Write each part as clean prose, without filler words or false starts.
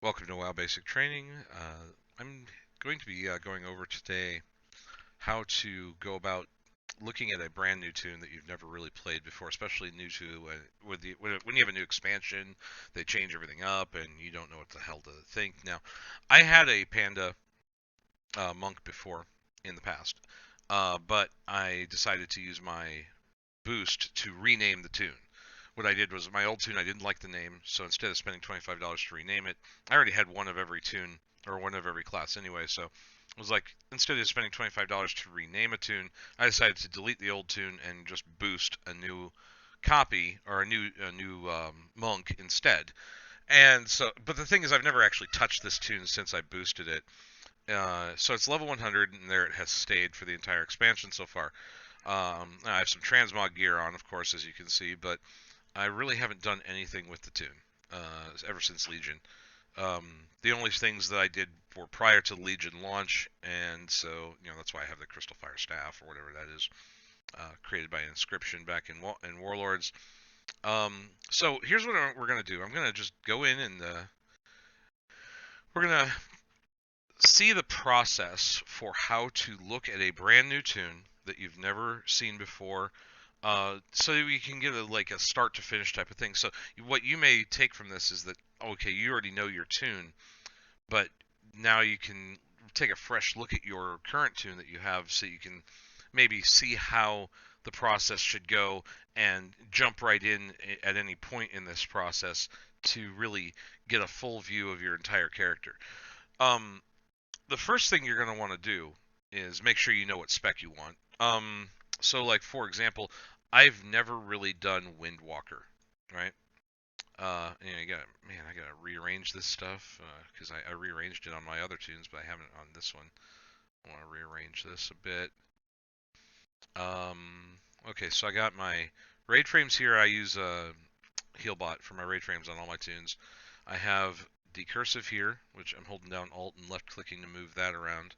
Welcome to WoW Basic Training. I'm going to be going over today how to go about looking at a brand new tune that you've never really played before, especially new to when you have a new expansion, they change everything up and you don't know what the hell to think. Now, I had a Panda monk before in the past, but I decided to use my boost to rename the tune. What I did was my old tune, I didn't like the name, so instead of spending $25 to rename it, I already had one of every tune or one of every class anyway. So it was like instead of spending $25 to rename a tune, I decided to delete the old tune and just boost a new copy or a new monk instead. And so, but the thing is, I've never actually touched this tune since I boosted it. So it's level 100, and there it has stayed for the entire expansion so far. I have some transmog gear on, of course, as you can see, but I really haven't done anything with the tune ever since Legion. The only things that I did were prior to Legion launch, and so that's why I have the Crystal Fire Staff or whatever that is, created by Inscription back in Warlords. So here's what we're gonna do. I'm gonna just go in and we're gonna see the process for how to look at a brand new tune that you've never seen before, so we can get like a start to finish type of thing. So what you may take from this is that, okay, you already know your tune, but now you can take a fresh look at your current tune that you have, so you can maybe see how the process should go and jump right in at any point in this process to really get a full view of your entire character. Um, the first thing you're going to want to do is make sure you know what spec you want. So like for example, I've never really done Windwalker, right? I gotta rearrange this stuff because I rearranged it on my other tunes, but I haven't on this one. I want to rearrange this a bit. Okay, so I got my raid frames here. I use Healbot for my raid frames on all my tunes. I have decursive here, which I'm holding down Alt and left clicking to move that around.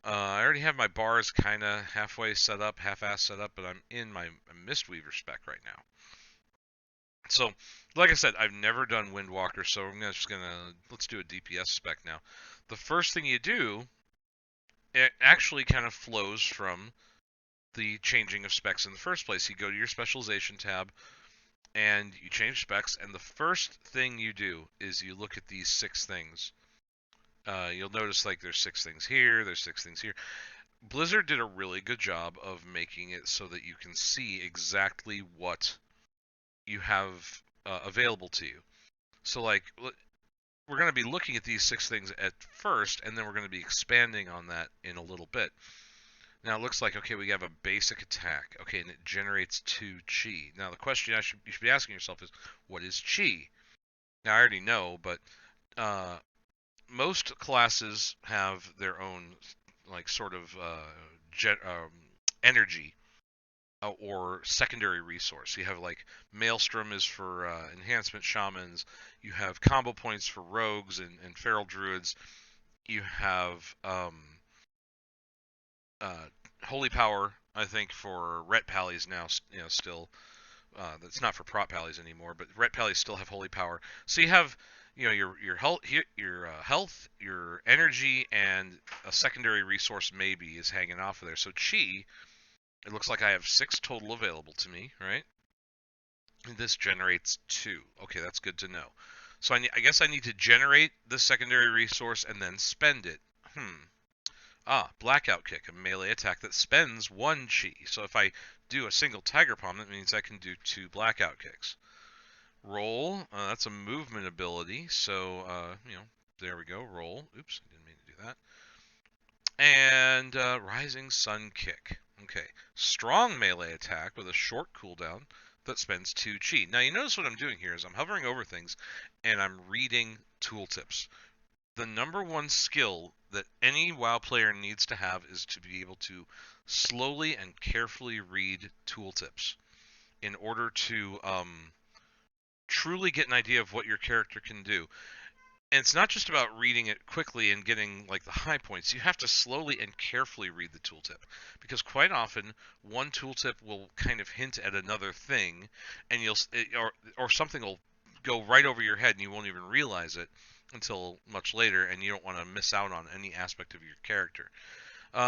I already have my bars kind of halfway set up, half-ass set up, but I'm in my Mistweaver spec right now. So, like I said, I've never done Windwalker, so let's do a DPS spec now. The first thing you do, it actually kind of flows from the changing of specs in the first place. You go to your specialization tab and you change specs, and the first thing you do is you look at these 6 things. You'll notice like there's 6 things here, there's 6 things here. Blizzard did a really good job of making it so that you can see exactly what you have available to you. So like we're going to be looking at these 6 things at first, and then we're going to be expanding on that in a little bit. Now it looks like, okay, we have a basic attack. Okay, and it generates 2 chi. Now the question you should be asking yourself is, what is chi? Now I already know, but most classes have their own like sort of energy or secondary resource. You have like Maelstrom is for enhancement shamans. You have combo points for rogues and feral druids. You have holy power, I think, for ret pallies now. Still, that's not for prot pallies anymore, but ret pallies still have holy power. So you have your health, your energy, and a secondary resource maybe is hanging off of there. So chi, it looks like I have 6 total available to me, right? And this generates 2. Okay, that's good to know. So I guess I need to generate the secondary resource and then spend it. Blackout Kick, a melee attack that spends 1 chi. So if I do a single Tiger Palm, that means I can do 2 Blackout Kicks. Roll, that's a movement ability. So, there we go, roll. Oops, I didn't mean to do that. And Rising Sun Kick. Okay, strong melee attack with a short cooldown that spends 2 chi. Now you notice what I'm doing here is I'm hovering over things and I'm reading tooltips. The number one skill that any WoW player needs to have is to be able to slowly and carefully read tooltips in order to truly get an idea of what your character can do. And it's not just about reading it quickly and getting like the high points. You have to slowly and carefully read the tooltip, because quite often one tooltip will kind of hint at another thing, and or something will go right over your head and you won't even realize it until much later, and you don't want to miss out on any aspect of your character.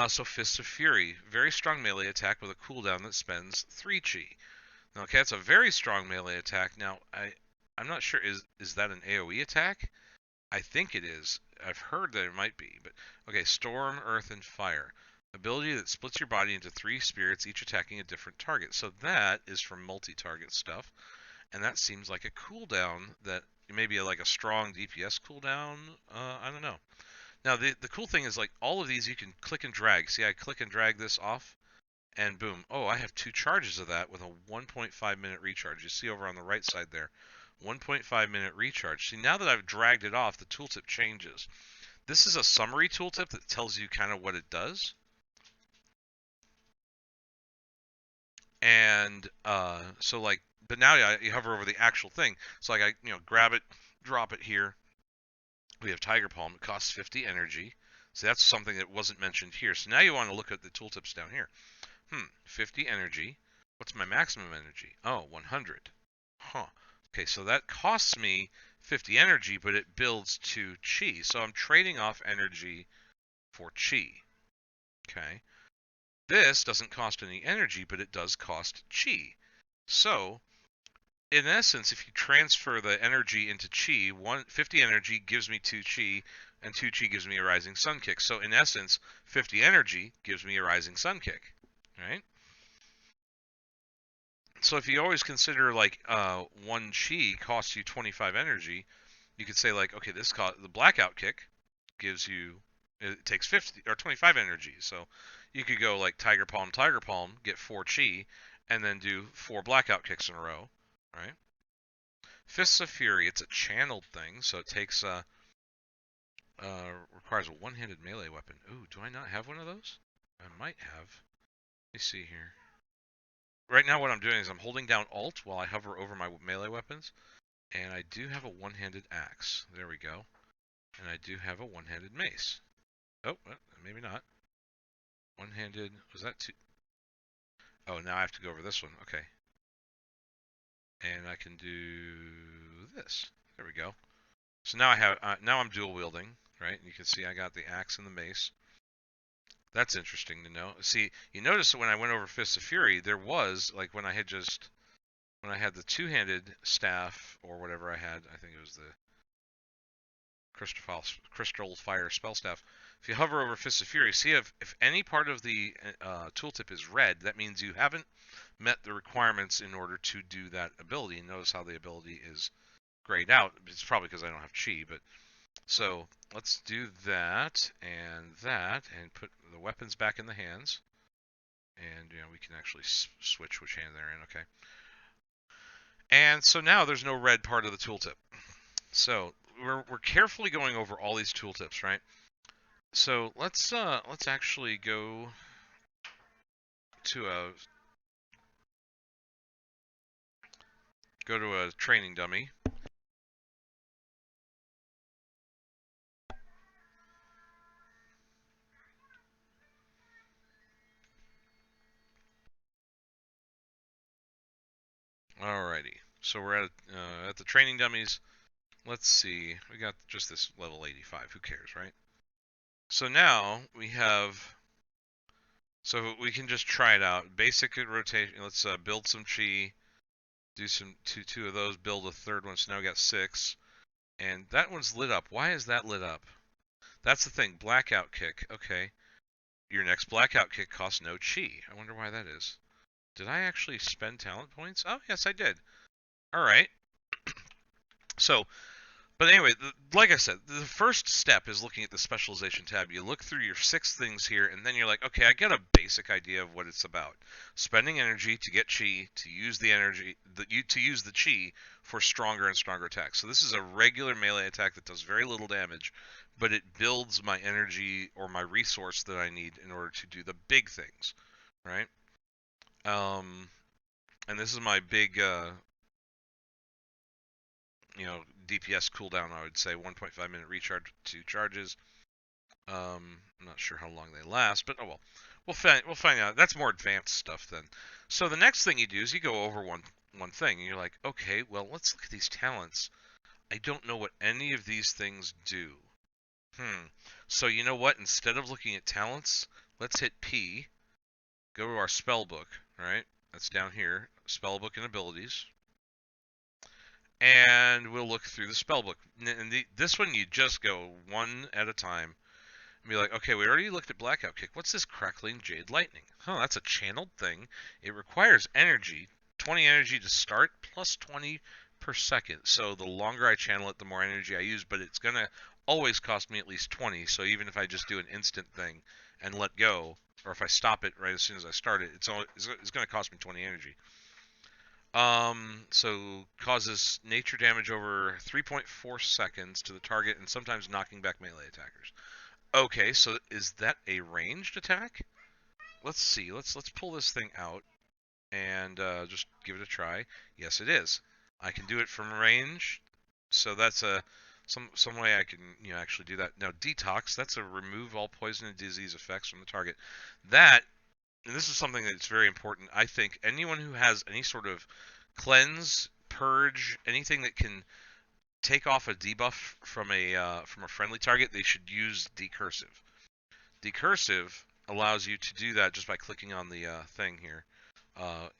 So Fist of Fury, very strong melee attack with a cooldown that spends 3 chi. Now, okay, that's a very strong melee attack. Now, I'm not sure, is that an AoE attack? I think it is. I've heard that it might be, but okay, Storm, Earth, and Fire. Ability that splits your body into 3 spirits, each attacking a different target. So that is from multi-target stuff, and that seems like a cooldown that maybe like a strong DPS cooldown. I don't know. Now the cool thing is like all of these you can click and drag. See, I click and drag this off, and boom. Oh, I have 2 charges of that with a 1.5 minute recharge. You see over on the right side there, 1.5 minute recharge. See, now that I've dragged it off, the tooltip changes. This is a summary tooltip that tells you kind of what it does. And so like, but now you hover over the actual thing. So like I grab it, drop it here. We have Tiger Palm. It costs 50 energy. So that's something that wasn't mentioned here. So now you want to look at the tooltips down here. 50 energy. What's my maximum energy? Oh, 100. Huh. Okay, so that costs me 50 energy, but it builds 2 chi. So I'm trading off energy for chi. Okay. This doesn't cost any energy, but it does cost chi. So, in essence, if you transfer the energy into chi, 50 energy gives me 2 chi, and 2 chi gives me a rising sun kick. So, in essence, 50 energy gives me a rising sun kick, right? So, if you always consider like 1 chi costs you 25 energy, you could say like, okay, the blackout kick gives you, it takes 50 or 25 energy. So you could go like Tiger Palm, get 4 chi, and then do 4 blackout kicks in a row, right? Fists of Fury, it's a channeled thing, so it takes requires a one-handed melee weapon. Ooh, do I not have one of those? I might have. Let me see here. Right now what I'm doing is I'm holding down Alt while I hover over my melee weapons, and I do have a one-handed axe. There we go. And I do have a one-handed mace. Oh, maybe not. One-handed, was that 2? Oh, now I have to go over this one. Okay. And I can do this. There we go. So now I have, now I'm dual wielding, right? You can see I got the axe and the mace. That's interesting to know. See, you notice that when I went over Fists of Fury, there was, like when I had the two-handed staff, or whatever I had, I think it was the Crystal Fire spell staff. If you hover over Fists of Fury, see if any part of the tooltip is red, that means you haven't met the requirements in order to do that ability. And notice how the ability is grayed out. It's probably because I don't have chi, but so let's do that, and put the weapons back in the hands. And we can actually switch which hand they're in. Okay. And so now there's no red part of the tooltip. So we're carefully going over all these tooltips, right? So let's actually go to a training dummy. Alrighty, so we're at the training dummies. Let's see, we got just this level 85. Who cares, right? So now we have, so we can just try it out. Basic rotation. Let's build some chi. Do two of those. Build a third one. So now we got 6, and that one's lit up. Why is that lit up? That's the thing. Blackout kick. Okay. Your next blackout kick costs no chi. I wonder why that is. Did I actually spend talent points? Oh, yes, I did. All right. So, but anyway, like I said, the first step is looking at the specialization tab. You look through your 6 things here, and then you're like, okay, I get a basic idea of what it's about. Spending energy to get chi, to use the energy, to use the chi for stronger and stronger attacks. So this is a regular melee attack that does very little damage, but it builds my energy or my resource that I need in order to do the big things, right? And this is my big, DPS cooldown. I would say 1.5 minute recharge, 2 charges. I'm not sure how long they last, but oh well, we'll find out. That's more advanced stuff then. So the next thing you do is you go over one thing. And you're like, okay, well, let's look at these talents. I don't know what any of these things do. So you know what? Instead of looking at talents, let's hit P, go to our spellbook, right? That's down here, spellbook and abilities. And we'll look through the spellbook. And this one, you just go one at a time and be like, okay, we already looked at Blackout Kick. What's this Crackling Jade Lightning? Oh, that's a channeled thing. It requires energy, 20 energy to start, plus 20 per second. So the longer I channel it, the more energy I use, but it's going to always cost me at least 20. So even if I just do an instant thing and let go, or if I stop it right as soon as I start it, it's going to cost me 20 energy. So causes nature damage over 3.4 seconds to the target and sometimes knocking back melee attackers. Okay, so is that a ranged attack? Let's see. Let's pull this thing out and just give it a try. Yes, it is. I can do it from range, so that's some way I can actually do that. Now detox, that's a remove all poison and disease effects from the target. That, and this is something that's very important. I think anyone who has any sort of cleanse, purge, anything that can take off a debuff from a friendly target, they should use decursive. Decursive allows you to do that just by clicking on the thing here,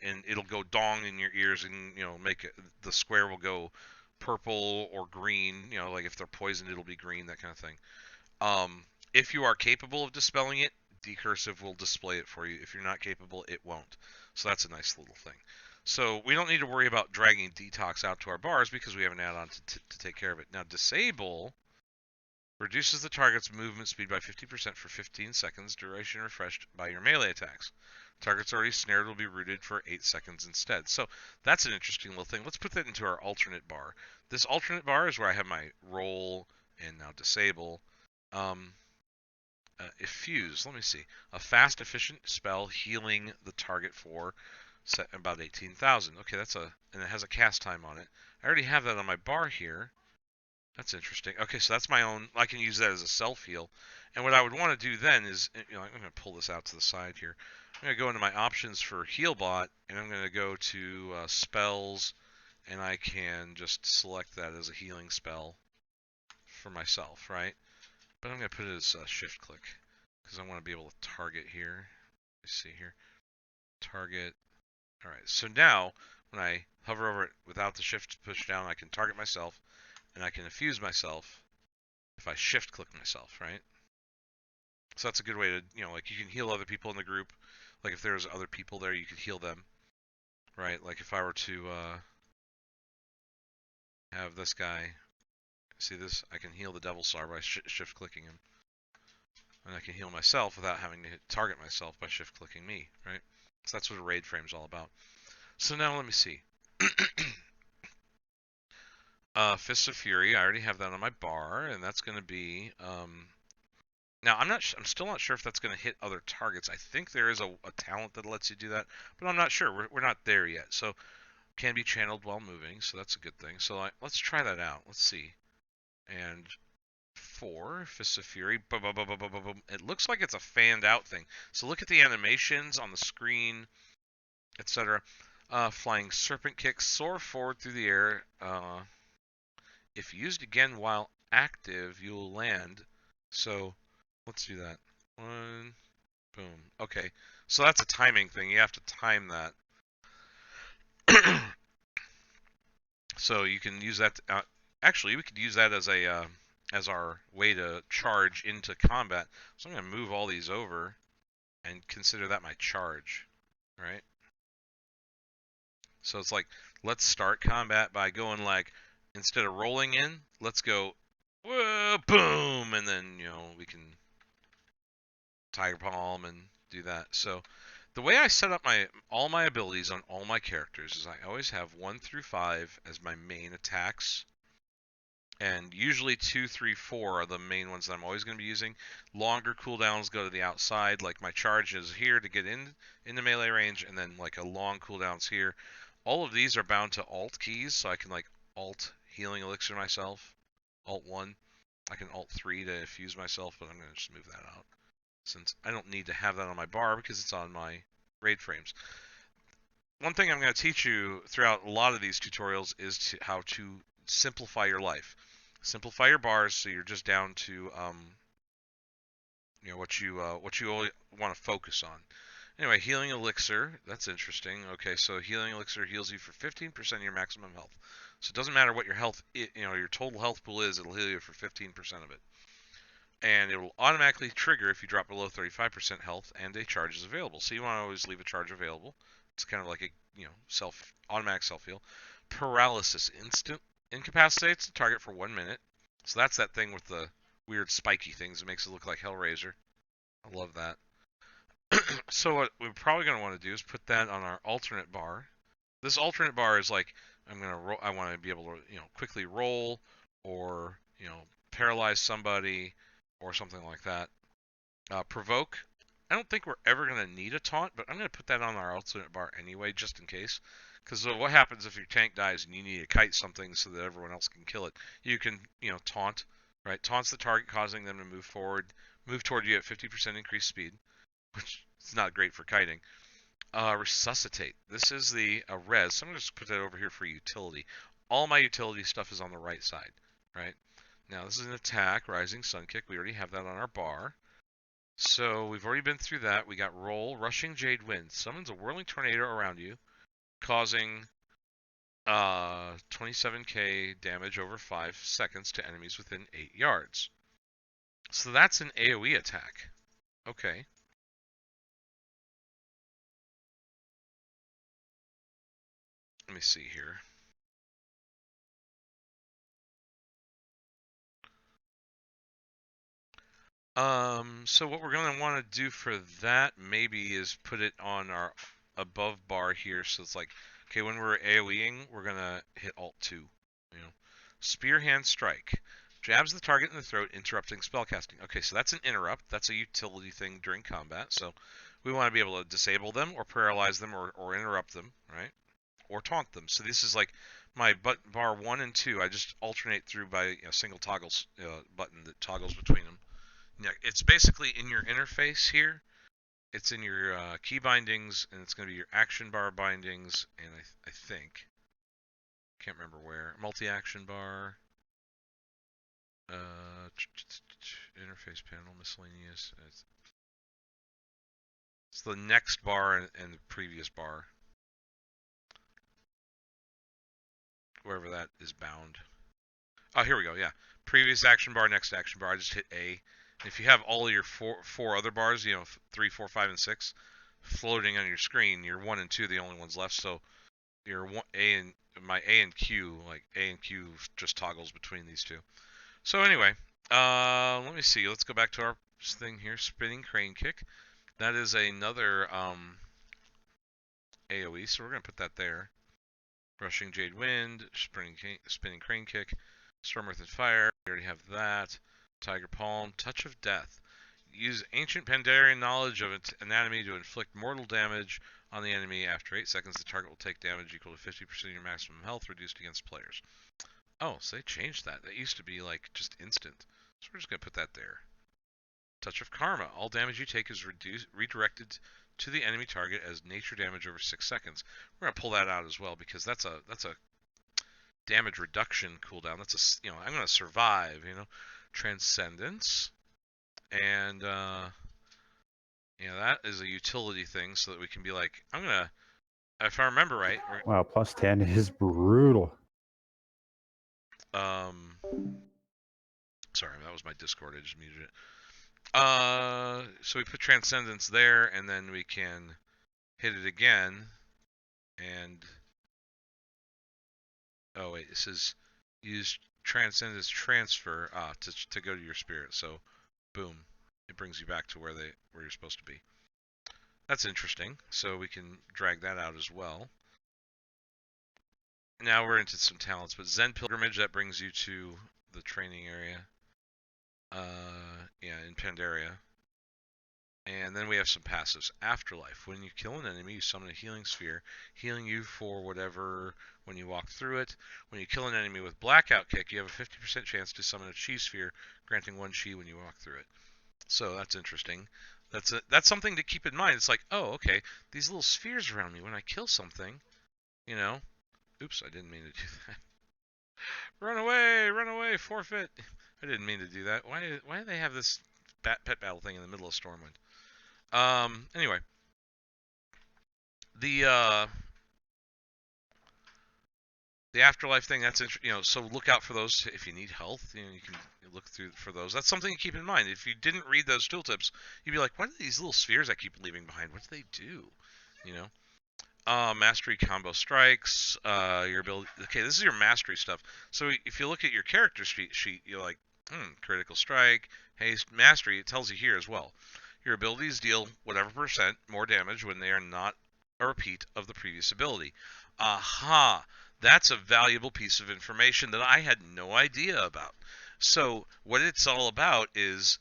and it'll go dong in your ears, and make it, the square will go purple or green. Like if they're poisoned, it'll be green, that kind of thing. If you are capable of dispelling it, decursive will display it for you. If you're not capable, it won't. So that's a nice little thing. So we don't need to worry about dragging detox out to our bars because we have an add-on to take care of it. Now disable reduces the target's movement speed by 50% for 15 seconds, duration refreshed by your melee attacks. Targets already snared will be rooted for 8 seconds instead. So that's an interesting little thing. Let's put that into our alternate bar. This alternate bar is where I have my roll and now disable. Effuse, let me see. A fast, efficient spell healing the target for set about 18,000. Okay, and it has a cast time on it. I already have that on my bar here. That's interesting. Okay, so that's my own. I can use that as a self heal. And what I would want to do then is, I'm going to pull this out to the side here. I'm going to go into my options for Healbot, and I'm going to go to spells, and I can just select that as a healing spell for myself, right? But I'm going to put it as a shift click because I want to be able to target here. Let's see here. Target. All right, so now when I hover over it without the shift push down, I can target myself, and I can infuse myself if I shift click myself, right? So that's a good way to, like you can heal other people in the group. Like if there's other people there, you could heal them, right? Like if I were to have this guy, see this? I can heal the Devil Star by shift clicking him. And I can heal myself without having to target myself by shift clicking me, right? So that's what a raid frame is all about. So now let me see. Fists of Fury, I already have that on my bar, and that's going to be. Now I'm still not sure if that's going to hit other targets. I think there is a talent that lets you do that, but I'm not sure. We're not there yet. So can be channeled while moving, so that's a good thing. So let's try that out. Let's see. And 4 Fists of Fury. Boom, boom, boom, boom, boom, boom. It looks like it's a fanned out thing. So look at the animations on the screen, etc. Flying Serpent Kick, soar forward through the air. If used again while active, you will land. So let's do that. 1, boom. Okay, so that's a timing thing. You have to time that. So you can use that. Actually, we could use that as our way to charge into combat. So I'm going to move all these over and consider that my charge, right? So it's like, let's start combat by going like, instead of rolling in, let's go, whoa, boom, and then, we can Tiger Palm and do that. So the way I set up all my abilities on all my characters is I always have 1 through 5 as my main attacks. And usually 2, 3, 4 are the main ones that I'm always going to be using. Longer cooldowns go to the outside, like my charge is here to get into melee range, and then like a long cooldown's here. All of these are bound to alt keys, so I can like alt healing elixir myself, alt 1. I can alt 3 to fuse myself, but I'm going to just move that out since I don't need to have that on my bar because it's on my raid frames. one thing I'm going to teach you throughout a lot of these tutorials is how to simplify your life. Simplify your bars so you're just down to what you want to focus on. Anyway, healing elixir, that's interesting. Okay, so healing elixir heals you for 15% of your maximum health. So it doesn't matter what your your total health pool is, it'll heal you for 15% of it. And it will automatically trigger if you drop below 35% health and a charge is available. So you want to always leave a charge available. It's kind of like a automatic self heal. Paralysis instant incapacitates the target for 1 minute. So that's that thing with the weird spiky things. It makes it look like Hellraiser. I love that. So what we're probably going to want to do is put that on our alternate bar. This alternate bar is like I want to be able to quickly roll or paralyze somebody or something like that. Provoke. I don't think we're ever going to need a taunt, but I'm going to put that on our alternate bar anyway, just in case. Because what happens if your tank dies and you need to kite something so that everyone else can kill it? You can, taunt, right? Taunts the target, causing them to move toward you at 50% increased speed, which is not great for kiting. Resuscitate. This is the res. So I'm going to just put that over here for utility. All my utility stuff is on the right side, right? Now this is an attack, rising sun kick. We already have that on our bar. So we've already been through that. We got roll, rushing jade wind. Summons a whirling tornado around you, causing 27k damage over 5 seconds to enemies within 8 yards. So that's an AoE attack. Okay. Let me see here. So what we're going to want to do for that maybe is put it on our above bar here. So it's like, okay, when we're AoEing, we're going to hit Alt-2. Spear hand strike. Jabs the target in the throat, interrupting spellcasting. Okay, so that's an interrupt. That's a utility thing during combat. So we want to be able to disable them or paralyze them or interrupt them, right? Or taunt them. So this is like my bar 1 and 2. I just alternate through by a single toggles button that toggles between them. Yeah, it's basically in your interface here. It's in your key bindings, and it's going to be your action bar bindings, and I think, can't remember where, multi-action bar, interface panel, miscellaneous. It's the next bar and the previous bar, wherever that is bound. Oh, here we go. Yeah, previous action bar, next action bar. I just hit A. If you have all of your four other bars, 3, 4, 5, and 6, floating on your screen, your 1 and 2 are the only ones left. So your my A and Q, like A and Q, just toggles between these two. So anyway, let me see. Let's go back to our thing here. Spinning crane kick. That is another AOE, so we're gonna put that there. Rushing Jade Wind, spinning crane kick, Storm Earth and Fire. We already have that. Tiger Palm, Touch of Death. Use ancient Pandarian knowledge of its anatomy to inflict mortal damage on the enemy. After 8 seconds, the target will take damage equal to 50% of your maximum health reduced against players. Oh, so they changed that. That used to be like just instant. So we're just going to put that there. Touch of Karma. All damage you take is redirected to the enemy target as nature damage over 6 seconds. We're going to pull that out as well because that's a damage reduction cooldown. That's I'm going to survive, Transcendence. And that is a utility thing so that we can be like, I'm gonna, if I remember right. Wow, plus 10 is brutal. Sorry, that was my Discord. I just muted it. So we put Transcendence there, and then we can hit it again. And oh wait, this is use Transcendence transfer to go to your spirit. So, boom, it brings you back to where you're supposed to be. That's interesting. So we can drag that out as well. Now we're into some talents, but Zen Pilgrimage, that brings you to the training area. In Pandaria. And then we have some passives. Afterlife. When you kill an enemy, you summon a healing sphere, healing you for whatever when you walk through it. When you kill an enemy with Blackout Kick, you have a 50% chance to summon a chi sphere, granting 1 chi when you walk through it. So that's interesting. That's something to keep in mind. It's like, oh, okay, these little spheres around me when I kill something, you know. Oops, I didn't mean to do that. Run away, forfeit. I didn't mean to do that. Why do they have this pet battle thing in the middle of Stormwind? Anyway, the the afterlife thing, that's so look out for those. If you need health, you can look through for those. That's something to keep in mind. If you didn't read those tooltips, you'd be like, what are these little spheres I keep leaving behind? What do they do? you know Mastery combo strikes, your ability. Okay, this is your mastery stuff. So if you look at your character sheet, you're like, critical strike, haste, mastery. It tells you here as well. Your abilities deal whatever percent more damage when they are not a repeat of the previous ability. Aha! That's a valuable piece of information that I had no idea about. So what it's all about is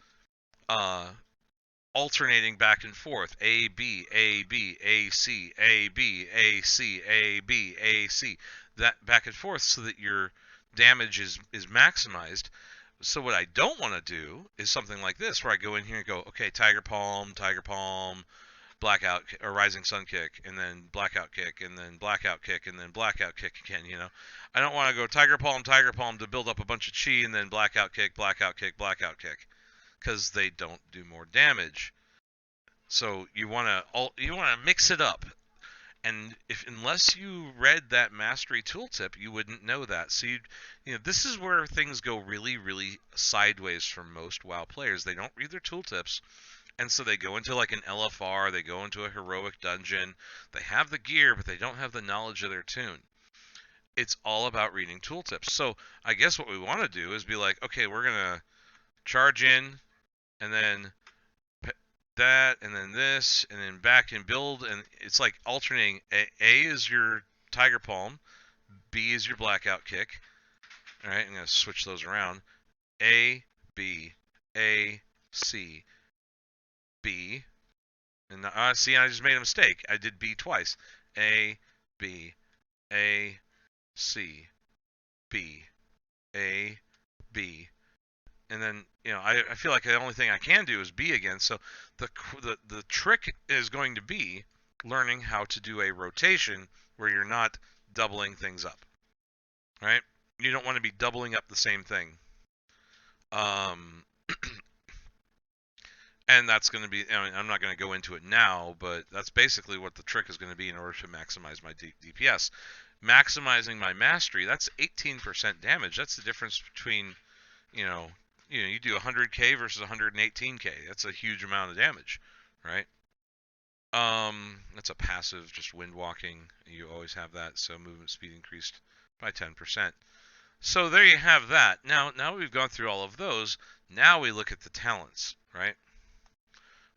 uh, alternating back and forth. A B A B A C A B A C A B A C. That back and forth so that your damage is maximized. So what I don't want to do is something like this where I go in here and go, okay, Tiger Palm, blackout or Rising Sun kick, and then blackout kick, and then blackout kick, and then blackout kick again. I don't want to go Tiger Palm to build up a bunch of chi, and then blackout kick, blackout kick, blackout kick, because they don't do more damage. So you want to mix it up, and unless you read that mastery tooltip, you wouldn't know that. So this is where things go really, really sideways for most WoW players. They don't read their tooltips, and so they go into like an LFR, they go into a heroic dungeon, they have the gear, but they don't have the knowledge of their tune. It's all about reading tooltips. So I guess what we want to do is be like, okay, we're gonna charge in, and then that, and then this, and then back and build, and it's like alternating. A is your Tiger Palm, B is your Blackout Kick. All right, I'm gonna switch those around. A, B, A, C, B, and see, I just made a mistake. I did B twice. A, B, A, C, B, A, B, and then I feel like the only thing I can do is B again. So the trick is going to be learning how to do a rotation where you're not doubling things up. Right? You don't want to be doubling up the same thing. And that's going to be, I'm not going to go into it now, but that's basically what the trick is going to be in order to maximize my DPS. Maximizing my mastery, that's 18% damage. That's the difference between, you do 100k versus 118k. That's a huge amount of damage, right? That's a passive, just wind walking. You always have that, so movement speed increased by 10%. So there you have that. Now we've gone through all of those. Now we look at the talents, right?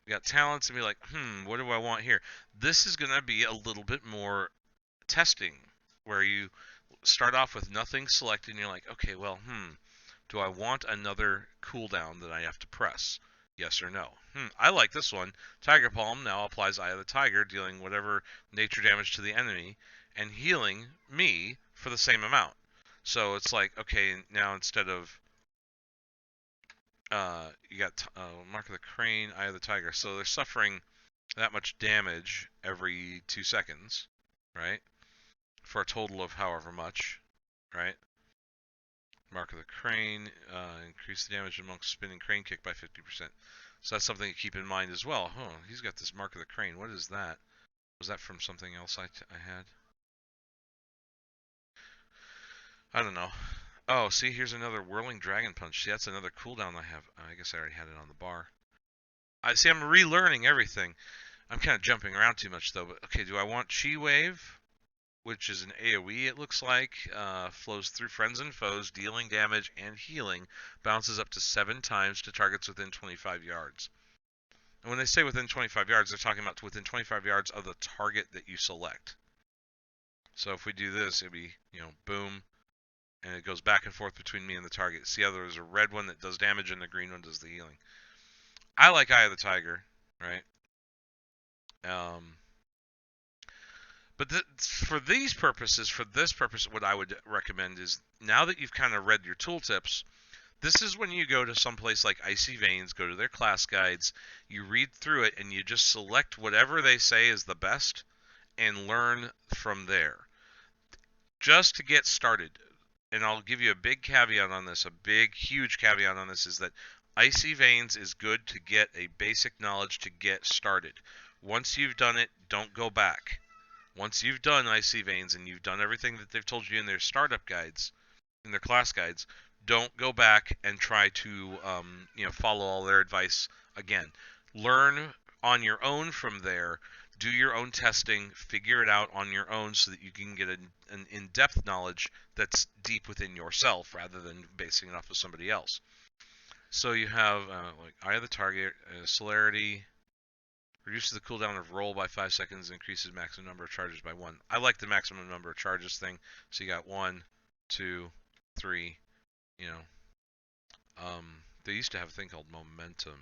We got talents, and be like, what do I want here? This is going to be a little bit more testing, where you start off with nothing selected, and you're like, okay, well, do I want another cooldown that I have to press? Yes or no? I like this one. Tiger Palm now applies Eye of the Tiger, dealing whatever nature damage to the enemy, and healing me for the same amount. So it's like, okay, now instead of you got Mark of the Crane, Eye of the Tiger. So they're suffering that much damage every 2 seconds, right? For a total of however much, right? Mark of the Crane, increase the damage amongst spinning crane kick by 50%. So that's something to keep in mind as well. Oh, he's got this Mark of the Crane. What is that? Was that from something else I had? I don't know. Oh, see, here's another Whirling Dragon Punch. See, that's another cooldown I have. I guess I already had it on the bar. I see, I'm relearning everything. I'm kind of jumping around too much, though. But okay, do I want Chi Wave, which is an AoE, it looks like, flows through friends and foes, dealing damage and healing, bounces up to 7 times to targets within 25 yards. And when they say within 25 yards, they're talking about within 25 yards of the target that you select. So if we do this, it'd be, boom, and it goes back and forth between me and the target. See how there's a red one that does damage and the green one does the healing. I like Eye of the Tiger, right? But for this purpose, what I would recommend is, now that you've kind of read your tooltips, This is when you go to some place like Icy Veins, go to their class guides, you read through it, and you just select whatever they say is the best and learn from there. Just to get started, and I'll give you a big caveat on this, a big, huge caveat on this, is that Icy Veins is good to get a basic knowledge to get started. Once you've done it, don't go back. Once you've done Icy Veins and you've done everything that they've told you in their startup guides, in their class guides, don't go back and try to follow all their advice again. Learn on your own from there. Do your own testing, figure it out on your own so that you can get an in-depth knowledge that's deep within yourself rather than basing it off of somebody else. So you have like Eye of the Target, Celerity, reduces the cooldown of roll by 5 seconds, increases maximum number of charges by 1. I like the maximum number of charges thing. So you got 1, 2, 3, you know. They used to have a thing called momentum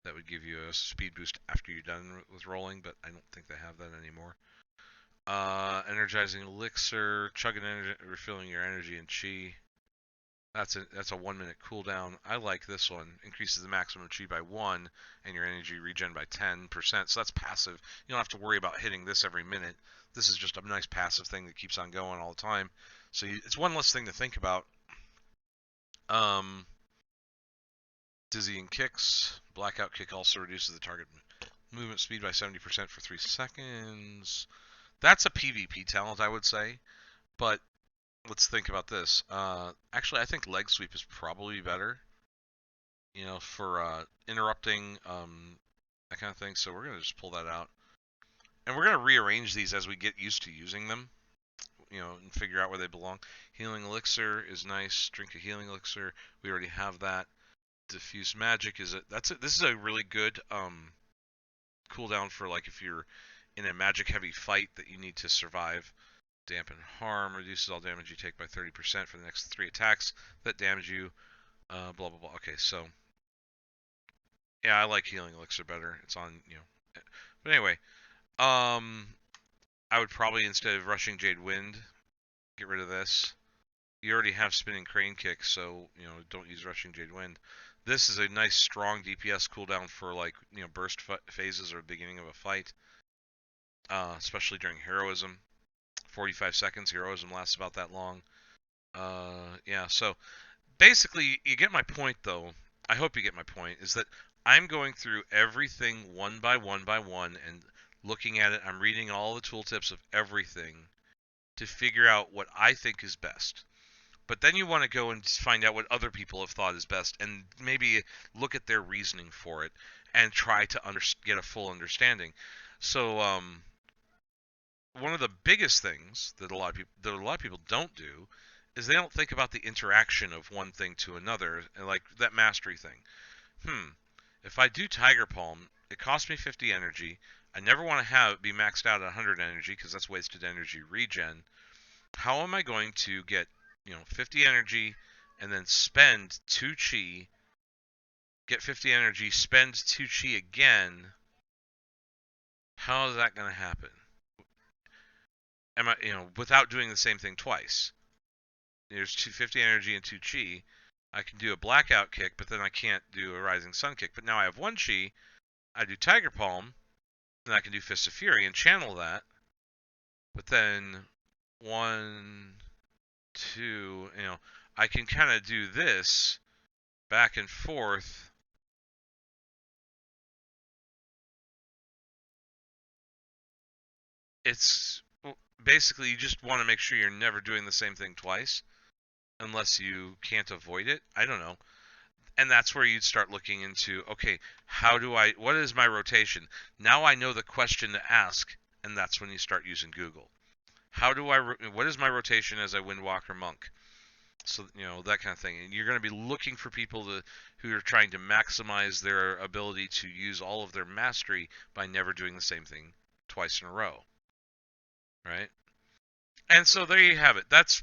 that would give you a speed boost after you're done with rolling, but I don't think they have that anymore. Energizing elixir, chugging energy, refilling your energy and chi. That's a 1 minute cooldown. I like this one. Increases the maximum chi by 1 and your energy regen by 10%. So that's passive. You don't have to worry about hitting this every minute. This is just a nice passive thing that keeps on going all the time. So it's one less thing to think about. Dizzying kicks. Blackout kick also reduces the target movement speed by 70% for 3 seconds. That's a PvP talent, I would say. But let's think about this. Actually, I think leg sweep is probably better. For interrupting that kind of thing. So we're gonna just pull that out, and we're gonna rearrange these as we get used to using them. And figure out where they belong. Healing elixir is nice. Drink a healing elixir. We already have that. Diffuse magic is it. That's it. This is a really good cooldown for like if you're in a magic heavy fight that you need to survive. Dampen harm reduces all damage you take by 30% for the next 3 attacks that damage you. Blah blah blah. Okay, so yeah, I like healing elixir better. It's on But anyway, I would probably instead of rushing Jade Wind, get rid of this. You already have spinning crane kick, so don't use rushing Jade Wind. This is a nice strong DPS cooldown for like burst phases or beginning of a fight, especially during heroism. 45 seconds. Heroism lasts about that long. Yeah. So basically, you get my point, though. I hope you get my point. Is that I'm going through everything one by one and looking at it. I'm reading all the tooltips of everything to figure out what I think is best. But then you want to go and find out what other people have thought is best and maybe look at their reasoning for it and try to get a full understanding. So one of the biggest things that a lot of people don't do is they don't think about the interaction of one thing to another, and like that mastery thing. If I do Tiger Palm, it costs me 50 energy. I never want to have it be maxed out at 100 energy because that's wasted energy regen. How am I going to get 50 energy and then spend 2 chi, get 50 energy, spend 2 chi again? How is that going to happen? Am I, without doing the same thing twice? There's 250 energy and 2 chi. I can do a blackout kick, but then I can't do a rising sun kick. But now I have 1 chi. I do Tiger Palm, then I can do Fist of Fury and channel that. But then 1, 2, I can kind of do this back and forth. It's basically you just want to make sure you're never doing the same thing twice unless you can't avoid it. I don't know. And that's where you'd start looking into, okay, what is my rotation? Now I know the question to ask, and that's when you start using Google. What is my rotation as a Windwalker monk? So, that kind of thing. And you're going to be looking for people who are trying to maximize their ability to use all of their mastery by never doing the same thing twice in a row. Right? And so there you have it. That's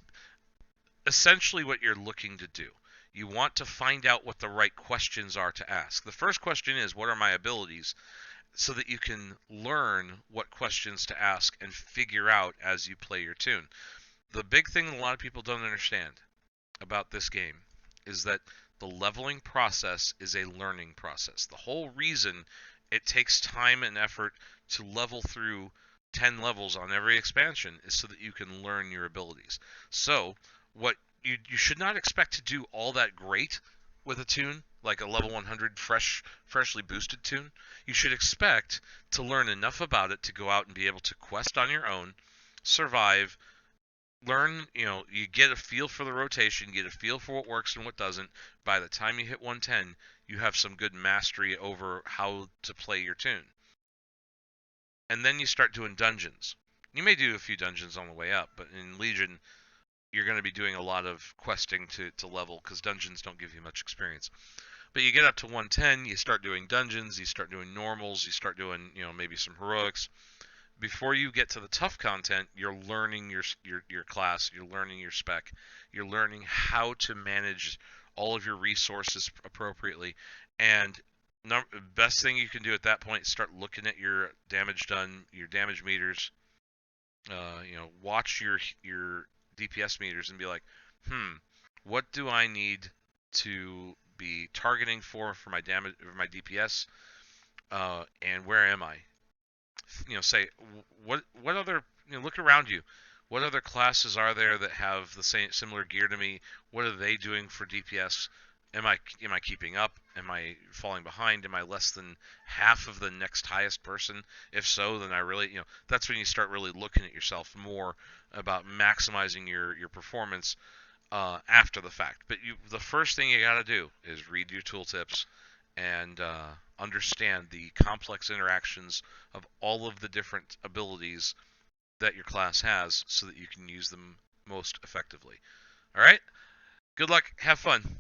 essentially what you're looking to do. You want to find out what the right questions are to ask. The first question is, what are my abilities? So that you can learn what questions to ask and figure out as you play your tune. The big thing that a lot of people don't understand about this game is that the leveling process is a learning process. The whole reason it takes time and effort to level through 10 levels on every expansion is so that you can learn your abilities. So, what you should not expect to do all that great with a toon, like a level 100 freshly boosted toon. You should expect to learn enough about it to go out and be able to quest on your own, survive, learn, you get a feel for the rotation, get a feel for what works and what doesn't. By the time you hit 110, you have some good mastery over how to play your toon. And then you start doing dungeons. You may do a few dungeons on the way up, but in Legion, you're going to be doing a lot of questing to level because dungeons don't give you much experience. But you get up to 110, you start doing dungeons, you start doing normals, you start doing, maybe some heroics. Before you get to the tough content, you're learning your class, you're learning your spec, you're learning how to manage all of your resources appropriately. And best thing you can do at that point is start looking at your damage done, your damage meters. Watch your DPS meters and be like, what do I need to be targeting for my damage, for my DPS, and where am I? Say what other, look around you. What other classes are there that have the same similar gear to me? What are they doing for DPS? Am I keeping up? Am I falling behind? Am I less than half of the next highest person? If so, then I really, that's when you start really looking at yourself more about maximizing your performance after the fact. But the first thing you got to do is read your tooltips and understand the complex interactions of all of the different abilities that your class has so that you can use them most effectively. All right? Good luck. Have fun.